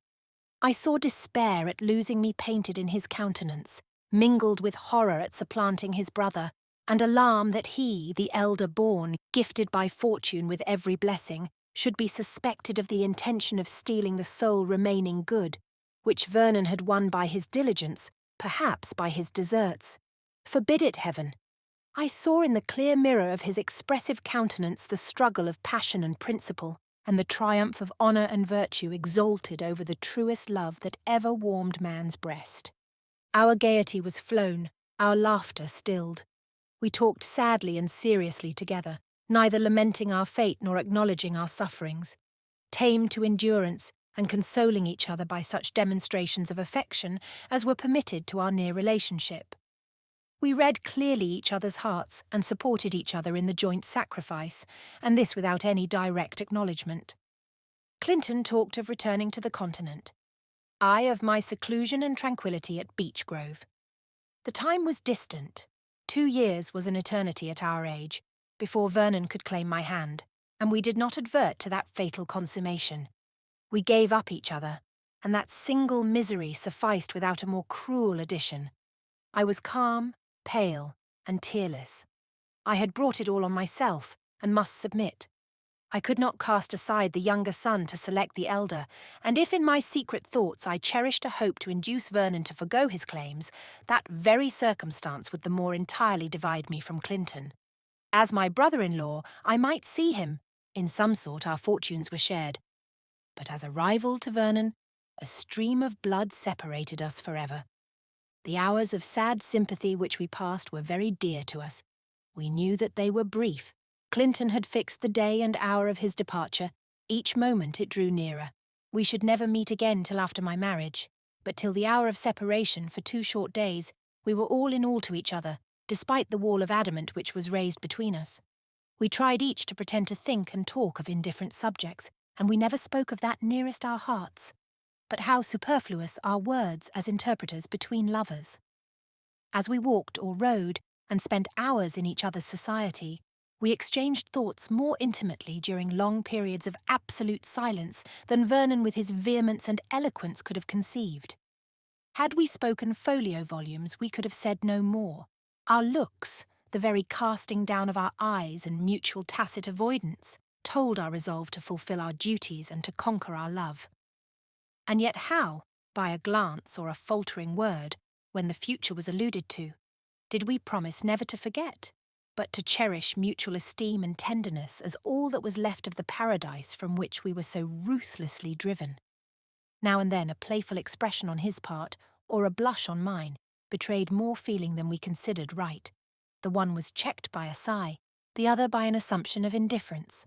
I saw despair at losing me painted in his countenance, mingled with horror at supplanting his brother, and alarm that he, the elder born, gifted by fortune with every blessing, should be suspected of the intention of stealing the sole remaining good, which Vernon had won by his diligence, perhaps by his deserts. Forbid it, Heaven! I saw in the clear mirror of his expressive countenance the struggle of passion and principle, and the triumph of honour and virtue exalted over the truest love that ever warmed man's breast. Our gaiety was flown, our laughter stilled. We talked sadly and seriously together, neither lamenting our fate nor acknowledging our sufferings, tamed to endurance and consoling each other by such demonstrations of affection as were permitted to our near relationship. We read clearly each other's hearts and supported each other in the joint sacrifice, and this without any direct acknowledgement. Clinton talked of returning to the continent. I of my seclusion and tranquillity at Beech Grove. The time was distant. 2 years was an eternity at our age, before Vernon could claim my hand, and we did not advert to that fatal consummation. We gave up each other, and that single misery sufficed without a more cruel addition. I was calm, pale, and tearless. I had brought it all on myself, and must submit. I could not cast aside the younger son to select the elder, and if in my secret thoughts I cherished a hope to induce Vernon to forgo his claims, that very circumstance would the more entirely divide me from Clinton. As my brother-in-law, I might see him. In some sort our fortunes were shared. But as a rival to Vernon, a stream of blood separated us forever. The hours of sad sympathy which we passed were very dear to us. We knew that they were brief. Clinton had fixed the day and hour of his departure. Each moment it drew nearer. We should never meet again till after my marriage, but till the hour of separation for 2 short days, we were all in all to each other, despite the wall of adamant which was raised between us. We tried each to pretend to think and talk of indifferent subjects, and we never spoke of that nearest our hearts. But how superfluous are words as interpreters between lovers. As we walked or rode, and spent hours in each other's society, we exchanged thoughts more intimately during long periods of absolute silence than Vernon with his vehemence and eloquence could have conceived. Had we spoken folio volumes, we could have said no more. Our looks, the very casting down of our eyes and mutual tacit avoidance, told our resolve to fulfil our duties and to conquer our love. And yet how, by a glance or a faltering word, when the future was alluded to, did we promise never to forget, but to cherish mutual esteem and tenderness as all that was left of the paradise from which we were so ruthlessly driven? Now and then a playful expression on his part, or a blush on mine, betrayed more feeling than we considered right. The one was checked by a sigh, the other by an assumption of indifference.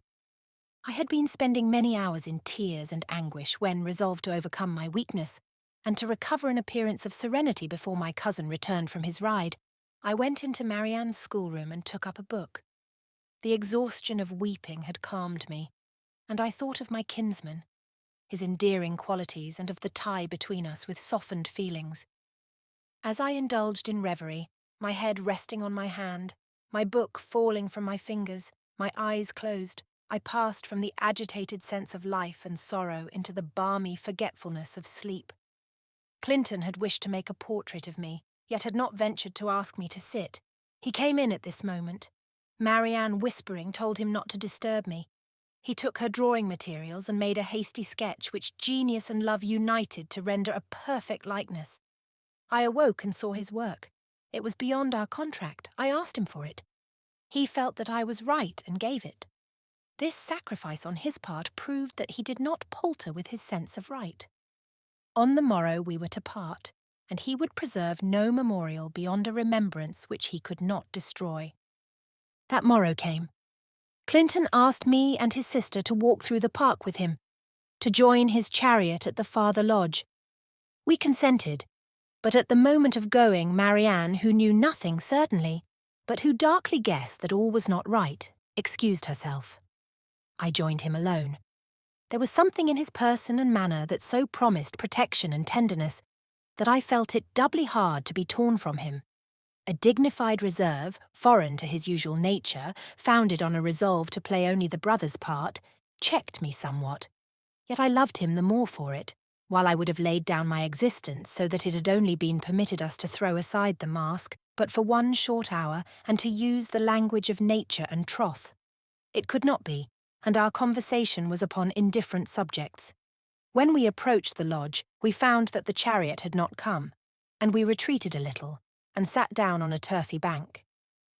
I had been spending many hours in tears and anguish when, resolved to overcome my weakness, and to recover an appearance of serenity before my cousin returned from his ride, I went into Marianne's schoolroom and took up a book. The exhaustion of weeping had calmed me, and I thought of my kinsman, his endearing qualities, and of the tie between us with softened feelings. As I indulged in reverie, my head resting on my hand, my book falling from my fingers, my eyes closed, I passed from the agitated sense of life and sorrow into the balmy forgetfulness of sleep. Clinton had wished to make a portrait of me, yet had not ventured to ask me to sit. He came in at this moment. Marianne, whispering, told him not to disturb me. He took her drawing materials and made a hasty sketch which genius and love united to render a perfect likeness. I awoke and saw his work. It was beyond our contract. I asked him for it. He felt that I was right and gave it. This sacrifice on his part proved that he did not palter with his sense of right. On the morrow we were to part, and he would preserve no memorial beyond a remembrance which he could not destroy. That morrow came. Clinton asked me and his sister to walk through the park with him, to join his chariot at the farther lodge. We consented, but at the moment of going, Marianne, who knew nothing certainly, but who darkly guessed that all was not right, excused herself. I joined him alone. There was something in his person and manner that so promised protection and tenderness that I felt it doubly hard to be torn from him. A dignified reserve, foreign to his usual nature, founded on a resolve to play only the brother's part, checked me somewhat. Yet I loved him the more for it, while I would have laid down my existence so that it had only been permitted us to throw aside the mask, but for one short hour, and to use the language of nature and troth. It could not be, and our conversation was upon indifferent subjects. When we approached the lodge, we found that the chariot had not come, and we retreated a little, and sat down on a turfy bank.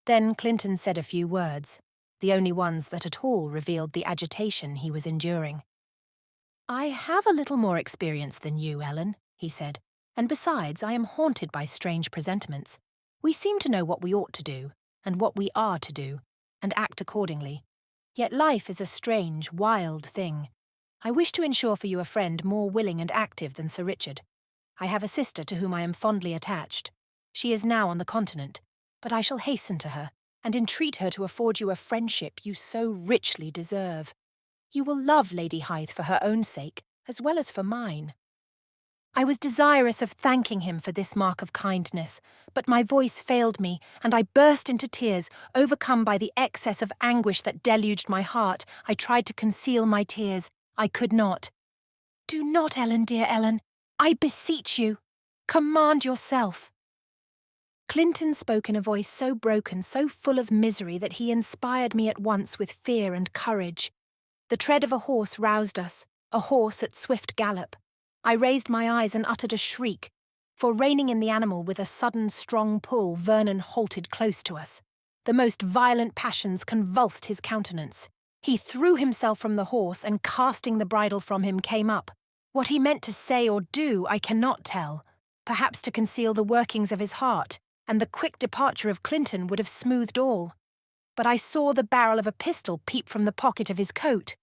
Then Clinton said a few words, the only ones that at all revealed the agitation he was enduring. "I have a little more experience than you, Ellen," he said, "and besides, I am haunted by strange presentiments. We seem to know what we ought to do, and what we are to do, and act accordingly. Yet life is a strange, wild thing. I wish to ensure for you a friend more willing and active than Sir Richard. I have a sister to whom I am fondly attached. She is now on the continent, but I shall hasten to her, and entreat her to afford you a friendship you so richly deserve. You will love Lady Hythe for her own sake, as well as for mine." I was desirous of thanking him for this mark of kindness, but my voice failed me, and I burst into tears, overcome by the excess of anguish that deluged my heart. I tried to conceal my tears. I could not. "Do not, Ellen, dear Ellen. I beseech you. Command yourself." Clinton spoke in a voice so broken, so full of misery, that he inspired me at once with fear and courage. The tread of a horse roused us, a horse at swift gallop. I raised my eyes and uttered a shriek, for reining in the animal with a sudden strong pull, Vernon halted close to us. The most violent passions convulsed his countenance. He threw himself from the horse and, casting the bridle from him, came up. What he meant to say or do I cannot tell, perhaps to conceal the workings of his heart, and the quick departure of Clinton would have smoothed all. But I saw the barrel of a pistol peep from the pocket of his coat.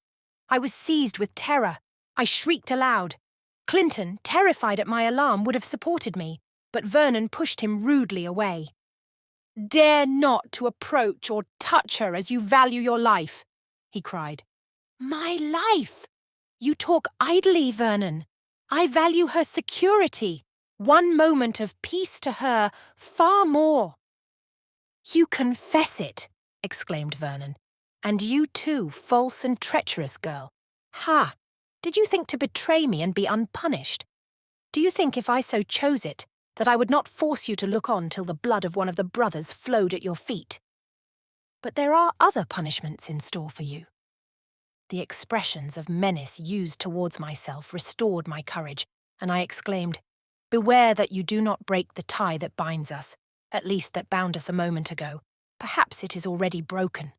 I was seized with terror. I shrieked aloud. Clinton, terrified at my alarm, would have supported me, but Vernon pushed him rudely away. "Dare not to approach or touch her as you value your life," he cried. "My life? You talk idly, Vernon. I value her security. One moment of peace to her, far more." "You confess it," exclaimed Vernon. "And you too, false and treacherous girl. Ha! Did you think to betray me and be unpunished? Do you think, if I so chose it, that I would not force you to look on till the blood of one of the brothers flowed at your feet? But there are other punishments in store for you." The expressions of menace used towards myself restored my courage, and I exclaimed, "Beware that you do not break the tie that binds us, at least that bound us a moment ago. Perhaps it is already broken."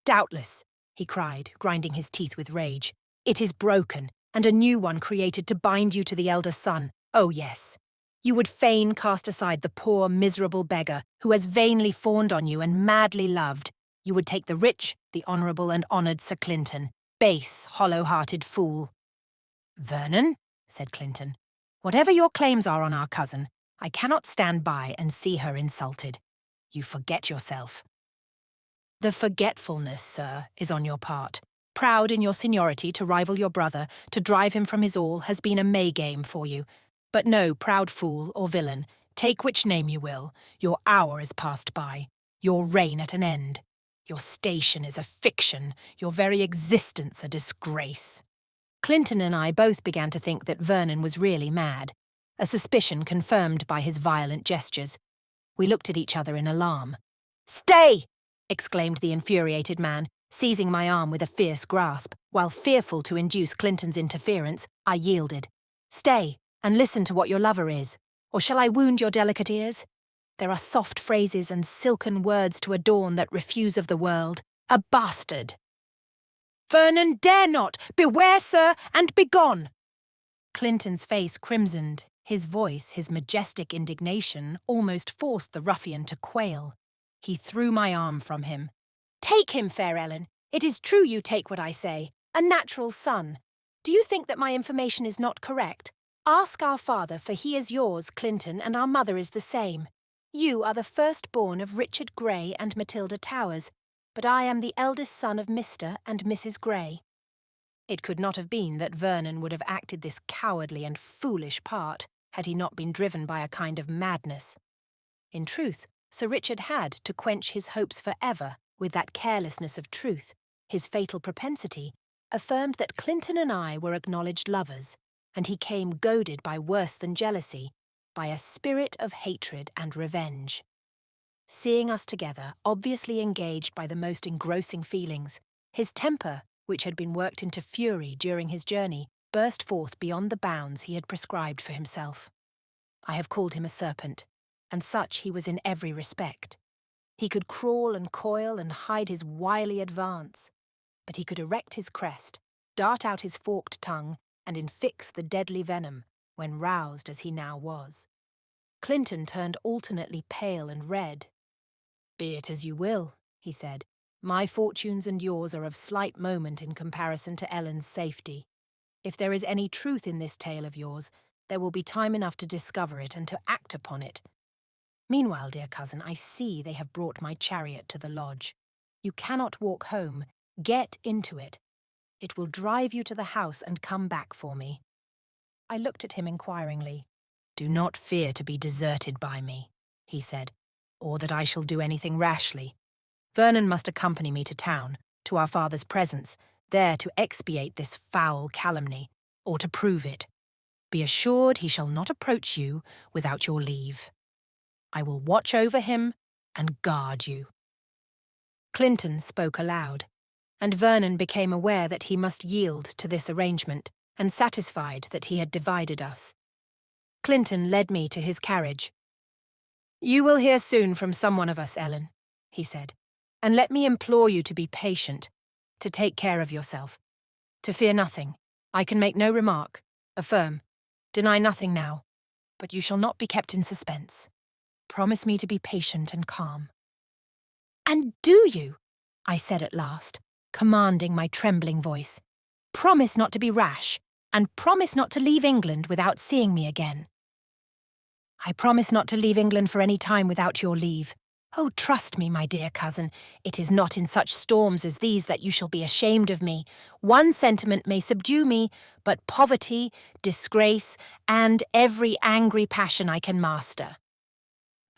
"Doubtless," he cried, grinding his teeth with rage. "It is broken, and a new one created to bind you to the elder son. Oh, yes. You would fain cast aside the poor, miserable beggar who has vainly fawned on you and madly loved. You would take the rich, the honourable and honoured Sir Clinton. Base, hollow-hearted fool." "Vernon," said Clinton, "whatever your claims are on our cousin, I cannot stand by and see her insulted. You forget yourself." "The forgetfulness, sir, is on your part. Proud in your seniority to rival your brother, to drive him from his all, has been a May game for you. But no, proud fool or villain, take which name you will, your hour is passed by, your reign at an end. Your station is a fiction, your very existence a disgrace." Clinton and I both began to think that Vernon was really mad, a suspicion confirmed by his violent gestures. We looked at each other in alarm. "Stay!" exclaimed the infuriated man, seizing my arm with a fierce grasp, while, fearful to induce Clinton's interference, I yielded. "Stay, and listen to what your lover is, or shall I wound your delicate ears? There are soft phrases and silken words to adorn that refuse of the world. A bastard!" "Vernon, dare not! Beware, sir, and begone!" Clinton's face crimsoned. His voice, his majestic indignation, almost forced the ruffian to quail. He threw my arm from him. "Take him, fair Ellen. It is true you take what I say. A natural son. Do you think that my information is not correct? Ask our father, for he is yours, Clinton, and our mother is the same. You are the firstborn of Richard Grey and Matilda Towers. but I am the eldest son of Mr. and Mrs. Grey. It could not have been that Vernon would have acted this cowardly and foolish part had he not been driven by a kind of madness. In truth, Sir Richard had, to quench his hopes for ever with that carelessness of truth, his fatal propensity, affirmed that Clinton and I were acknowledged lovers, and he came goaded by worse than jealousy, by a spirit of hatred and revenge. Seeing us together, obviously engaged by the most engrossing feelings, his temper, which had been worked into fury during his journey, burst forth beyond the bounds he had prescribed for himself. I have called him a serpent, and such he was in every respect. He could crawl and coil and hide his wily advance, but he could erect his crest, dart out his forked tongue, and infix the deadly venom, when roused as he now was. Clinton turned alternately pale and red. "Be it as you will," he said. "My fortunes and yours are of slight moment in comparison to Ellen's safety. If there is any truth in this tale of yours, there will be time enough to discover it and to act upon it. Meanwhile, dear cousin, I see they have brought my chariot to the lodge. You cannot walk home. Get into it. It will drive you to the house and come back for me." I looked at him inquiringly. "Do not fear to be deserted by me," he said, "or that I shall do anything rashly. Vernon must accompany me to town, to our father's presence, there to expiate this foul calumny, or to prove it. Be assured he shall not approach you without your leave. I will watch over him and guard you." Clinton spoke aloud, and Vernon became aware that he must yield to this arrangement, and satisfied that he had divided us. Clinton led me to his carriage. "You will hear soon from some one of us, Ellen," he said, "and let me implore you to be patient, to take care of yourself, to fear nothing. I can make no remark, affirm, deny nothing now, but you shall not be kept in suspense. Promise me to be patient and calm." "And do you?" I said at last, commanding my trembling voice. "Promise not to be rash, and promise not to leave England without seeing me again." "I promise not to leave England for any time without your leave. Oh, trust me, my dear cousin, it is not in such storms as these that you shall be ashamed of me. One sentiment may subdue me, but poverty, disgrace, and every angry passion I can master."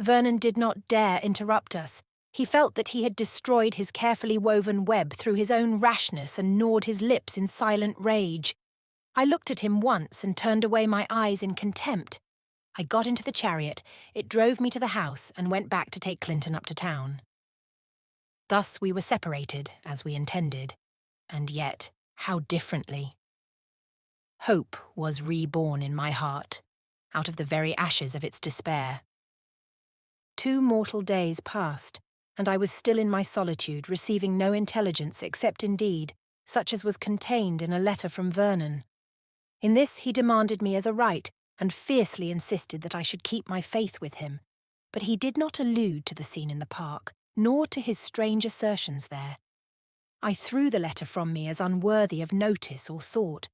Vernon did not dare interrupt us. He felt that he had destroyed his carefully woven web through his own rashness and gnawed his lips in silent rage. I looked at him once and turned away my eyes in contempt. I got into the chariot, it drove me to the house, and went back to take Clinton up to town. Thus we were separated, as we intended, and yet how differently. Hope was reborn in my heart, out of the very ashes of its despair. 2 mortal days passed, and I was still in my solitude, receiving no intelligence except indeed such as was contained in a letter from Vernon. In this he demanded me as a right, and fiercely insisted that I should keep my faith with him, but he did not allude to the scene in the park, nor to his strange assertions there. I threw the letter from me as unworthy of notice or thought.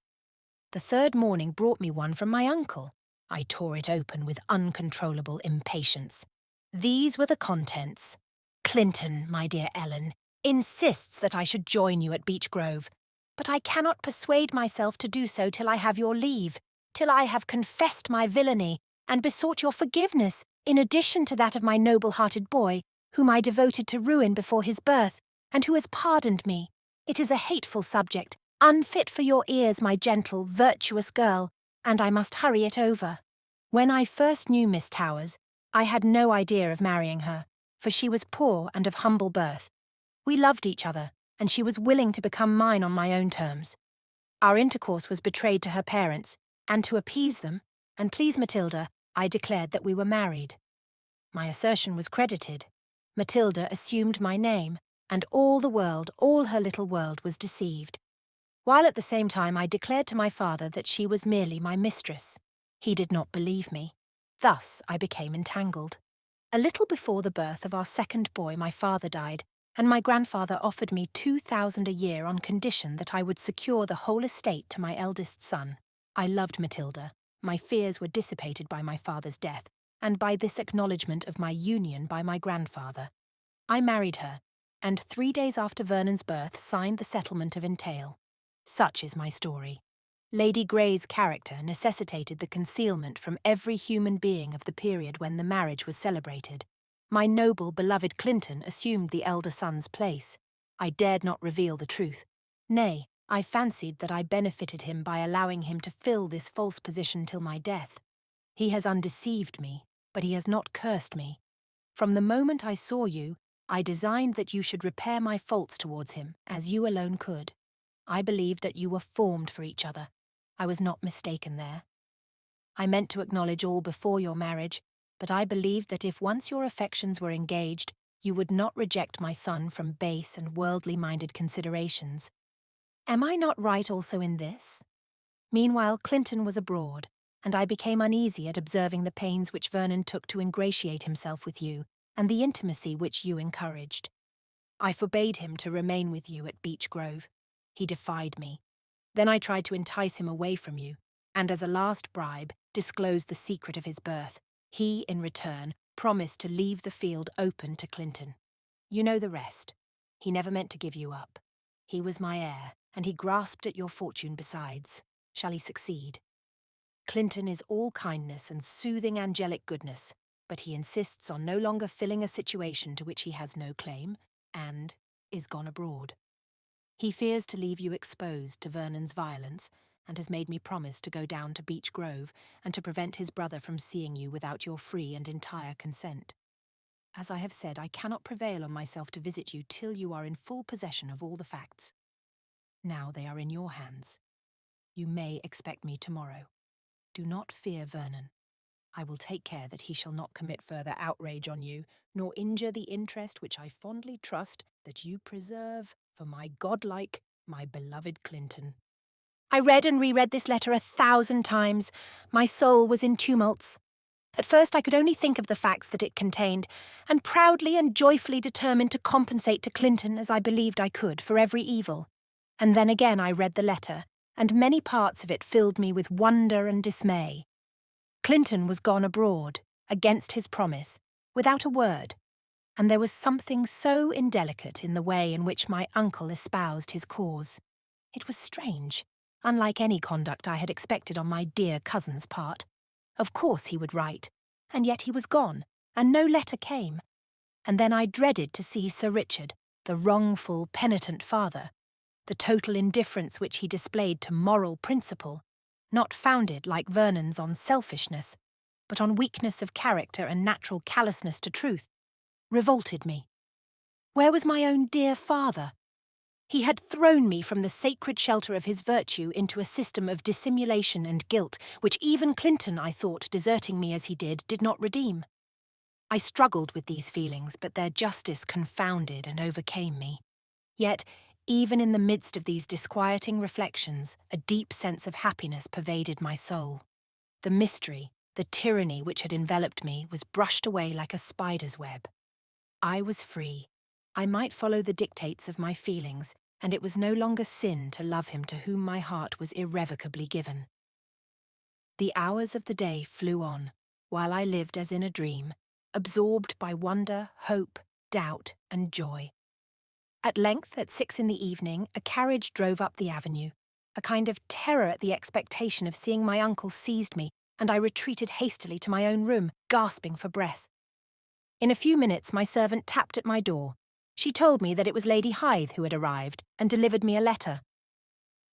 The 3rd morning brought me one from my uncle. I tore it open with uncontrollable impatience. These were the contents. "Clinton, my dear Ellen, insists that I should join you at Beech Grove, but I cannot persuade myself to do so till I have your leave, till I have confessed my villainy and besought your forgiveness, in addition to that of my noble-hearted boy, whom I devoted to ruin before his birth, and who has pardoned me. It is a hateful subject, unfit for your ears, my gentle, virtuous girl, and I must hurry it over. When I first knew Miss Towers, I had no idea of marrying her, for she was poor and of humble birth. We loved each other, and she was willing to become mine on my own terms. Our intercourse was betrayed to her parents, and to appease them, and please Matilda, I declared that we were married. My assertion was credited. Matilda assumed my name, and all the world, all her little world, was deceived. While at the same time I declared to my father that she was merely my mistress. He did not believe me. Thus I became entangled. A little before the birth of our 2nd boy my father died, and my grandfather offered me 2,000 a year on condition that I would secure the whole estate to my eldest son. I loved Matilda. My fears were dissipated by my father's death, and by this acknowledgment of my union by my grandfather. I married her, and 3 days after Vernon's birth signed the settlement of entail. Such is my story. Lady Grey's character necessitated the concealment from every human being of the period when the marriage was celebrated. My noble, beloved Clinton assumed the elder son's place. I dared not reveal the truth. Nay, I fancied that I benefited him by allowing him to fill this false position till my death. He has undeceived me, but he has not cursed me. From the moment I saw you, I designed that you should repair my faults towards him, as you alone could. I believed that you were formed for each other. I was not mistaken there. I meant to acknowledge all before your marriage, but I believed that if once your affections were engaged, you would not reject my son from base and worldly-minded considerations. Am I not right also in this? Meanwhile, Clinton was abroad, and I became uneasy at observing the pains which Vernon took to ingratiate himself with you, and the intimacy which you encouraged. I forbade him to remain with you at Beech Grove. He defied me. Then I tried to entice him away from you, and as a last bribe, disclosed the secret of his birth. He, in return, promised to leave the field open to Clinton. You know the rest. He never meant to give you up. He was my heir, and he grasped at your fortune besides. Shall he succeed? Clinton is all kindness and soothing angelic goodness, but he insists on no longer filling a situation to which he has no claim, and is gone abroad. He fears to leave you exposed to Vernon's violence, and has made me promise to go down to Beech Grove and to prevent his brother from seeing you without your free and entire consent. As I have said, I cannot prevail on myself to visit you till you are in full possession of all the facts. Now they are in your hands. You may expect me tomorrow. Do not fear Vernon. I will take care that he shall not commit further outrage on you, nor injure the interest which I fondly trust that you preserve for my godlike, my beloved Clinton. I read and reread this letter 1,000 times. My soul was in tumults. At first I could only think of the facts that it contained, and proudly and joyfully determined to compensate to Clinton as I believed I could for every evil. And then again I read the letter, and many parts of it filled me with wonder and dismay. Clinton was gone abroad, against his promise, without a word, and there was something so indelicate in the way in which my uncle espoused his cause. It was strange, unlike any conduct I had expected on my dear cousin's part. Of course he would write, and yet he was gone, and no letter came. And then I dreaded to see Sir Richard, the wrongful, penitent father, the total indifference which he displayed to moral principle, not founded, like Vernon's, on selfishness, but on weakness of character and natural callousness to truth, revolted me. Where was my own dear father? He had thrown me from the sacred shelter of his virtue into a system of dissimulation and guilt, which even Clinton, I thought, deserting me as he did not redeem. I struggled with these feelings, but their justice confounded and overcame me. Yet, even in the midst of these disquieting reflections, a deep sense of happiness pervaded my soul. The mystery, the tyranny which had enveloped me was brushed away like a spider's web. I was free. I might follow the dictates of my feelings, and it was no longer sin to love him to whom my heart was irrevocably given. The hours of the day flew on, while I lived as in a dream, absorbed by wonder, hope, doubt, and joy. At length, at 6 in the evening, a carriage drove up the avenue. A kind of terror at the expectation of seeing my uncle seized me, and I retreated hastily to my own room, gasping for breath. In a few minutes my servant tapped at my door. She told me that it was Lady Hythe who had arrived, and delivered me a letter.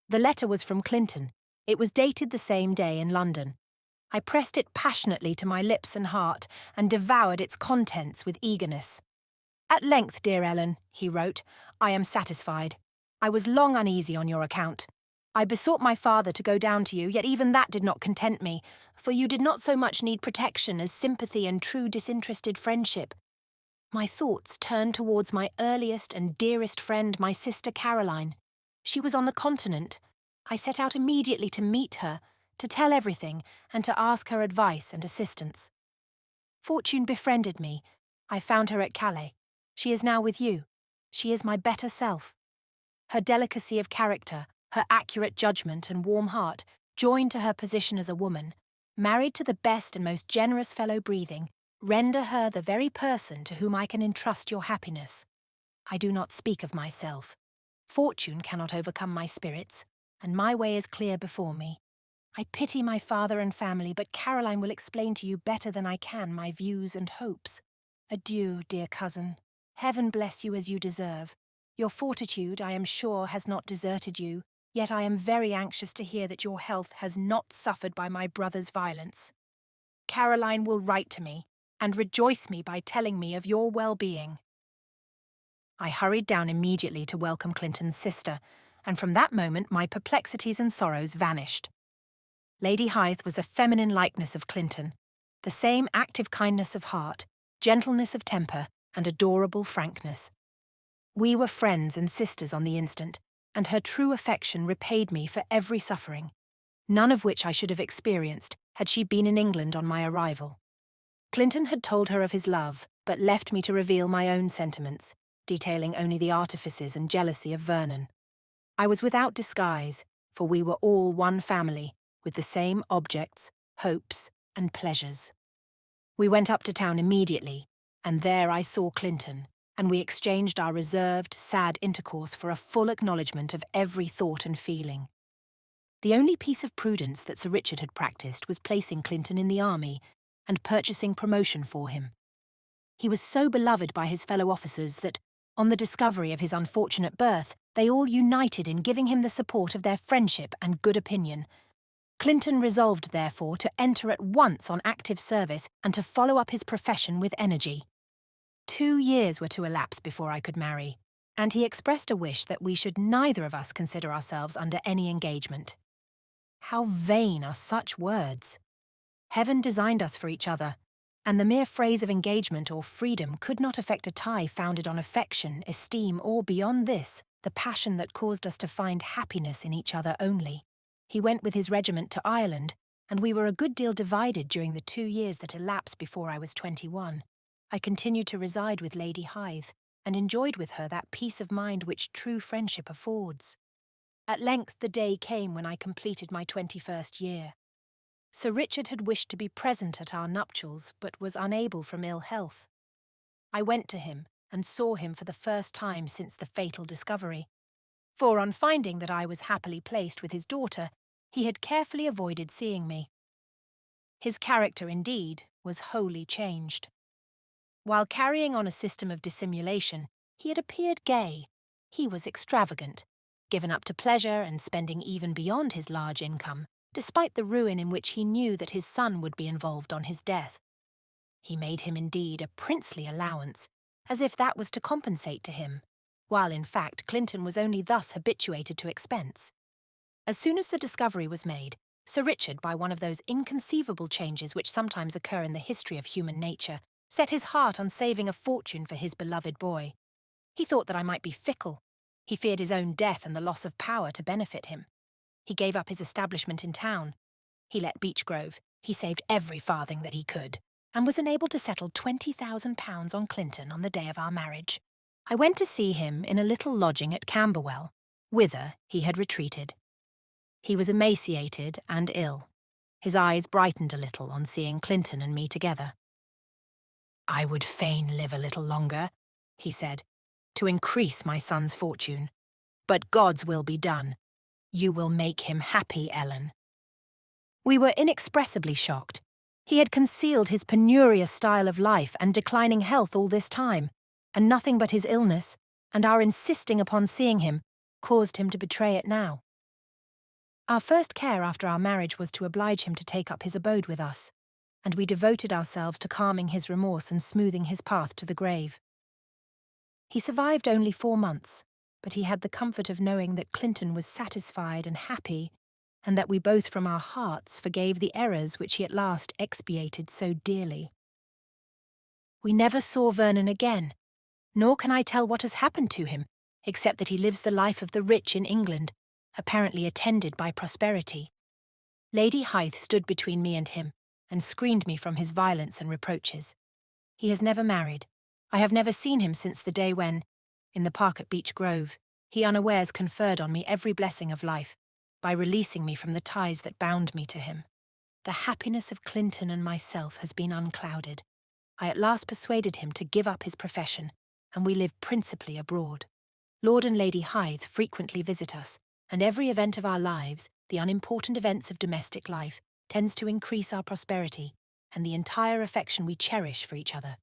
The letter was from Clinton. It was dated the same day in London. I pressed it passionately to my lips and heart, and devoured its contents with eagerness. At length, dear Ellen, he wrote, I am satisfied. I was long uneasy on your account. I besought my father to go down to you, yet even that did not content me, for you did not so much need protection as sympathy and true disinterested friendship. My thoughts turned towards my earliest and dearest friend, my sister Caroline. She was on the continent. I set out immediately to meet her, to tell everything, and to ask her advice and assistance. Fortune befriended me. I found her at Calais. She is now with you. She is my better self. Her delicacy of character, her accurate judgment and warm heart, joined to her position as a woman, married to the best and most generous fellow breathing, render her the very person to whom I can entrust your happiness. I do not speak of myself. Fortune cannot overcome my spirits, and my way is clear before me. I pity my father and family, but Caroline will explain to you better than I can my views and hopes. Adieu, dear cousin. Heaven bless you as you deserve. Your fortitude, I am sure, has not deserted you, yet I am very anxious to hear that your health has not suffered by my brother's violence. Caroline will write to me and rejoice me by telling me of your well-being. I hurried down immediately to welcome Clinton's sister, and from that moment my perplexities and sorrows vanished. Lady Hythe was a feminine likeness of Clinton, the same active kindness of heart, gentleness of temper, and adorable frankness. We were friends and sisters on the instant, and her true affection repaid me for every suffering, none of which I should have experienced had she been in England on my arrival. Clinton had told her of his love, but left me to reveal my own sentiments, detailing only the artifices and jealousy of Vernon. I was without disguise, for we were all one family, with the same objects, hopes, and pleasures. We went up to town immediately, and there I saw Clinton, and we exchanged our reserved, sad intercourse for a full acknowledgment of every thought and feeling. The only piece of prudence that Sir Richard had practised was placing Clinton in the army and purchasing promotion for him. He was so beloved by his fellow officers that, on the discovery of his unfortunate birth, they all united in giving him the support of their friendship and good opinion. Clinton resolved, therefore, to enter at once on active service and to follow up his profession with energy. 2 years were to elapse before I could marry, and he expressed a wish that we should neither of us consider ourselves under any engagement. How vain are such words! Heaven designed us for each other, and the mere phrase of engagement or freedom could not affect a tie founded on affection, esteem, or, beyond this, the passion that caused us to find happiness in each other only. He went with his regiment to Ireland, and we were a good deal divided during the 2 years that elapsed before I was 21. I continued to reside with Lady Hythe, and enjoyed with her that peace of mind which true friendship affords. At length the day came when I completed my 21st year. Sir Richard had wished to be present at our nuptials, but was unable from ill health. I went to him, and saw him for the first time since the fatal discovery, for on finding that I was happily placed with his daughter, he had carefully avoided seeing me. His character, indeed, was wholly changed. While carrying on a system of dissimulation, he had appeared gay. He was extravagant, given up to pleasure and spending even beyond his large income, despite the ruin in which he knew that his son would be involved on his death. He made him indeed a princely allowance, as if that was to compensate to him, while in fact Clinton was only thus habituated to expense. As soon as the discovery was made, Sir Richard, by one of those inconceivable changes which sometimes occur in the history of human nature, set his heart on saving a fortune for his beloved boy. He thought that I might be fickle. He feared his own death and the loss of power to benefit him. He gave up his establishment in town. He let Beech Grove. He saved every farthing that he could, and was enabled to settle £20,000 on Clinton on the day of our marriage. I went to see him in a little lodging at Camberwell, whither he had retreated. He was emaciated and ill. His eyes brightened a little on seeing Clinton and me together. "I would fain live a little longer," he said, "to increase my son's fortune. But God's will be done. You will make him happy, Ellen." We were inexpressibly shocked. He had concealed his penurious style of life and declining health all this time, and nothing but his illness, and our insisting upon seeing him, caused him to betray it now. Our first care after our marriage was to oblige him to take up his abode with us, and we devoted ourselves to calming his remorse and smoothing his path to the grave. He survived only 4 months, but he had the comfort of knowing that Clinton was satisfied and happy, and that we both from our hearts forgave the errors which he at last expiated so dearly. We never saw Vernon again, nor can I tell what has happened to him, except that he lives the life of the rich in England, apparently attended by prosperity. Lady Hythe stood between me and him, and screened me from his violence and reproaches. He has never married. I have never seen him since the day when, in the park at Beech Grove, he unawares conferred on me every blessing of life, by releasing me from the ties that bound me to him. The happiness of Clinton and myself has been unclouded. I at last persuaded him to give up his profession, and we live principally abroad. Lord and Lady Hythe frequently visit us, and every event of our lives, the unimportant events of domestic life, tends to increase our prosperity and the entire affection we cherish for each other.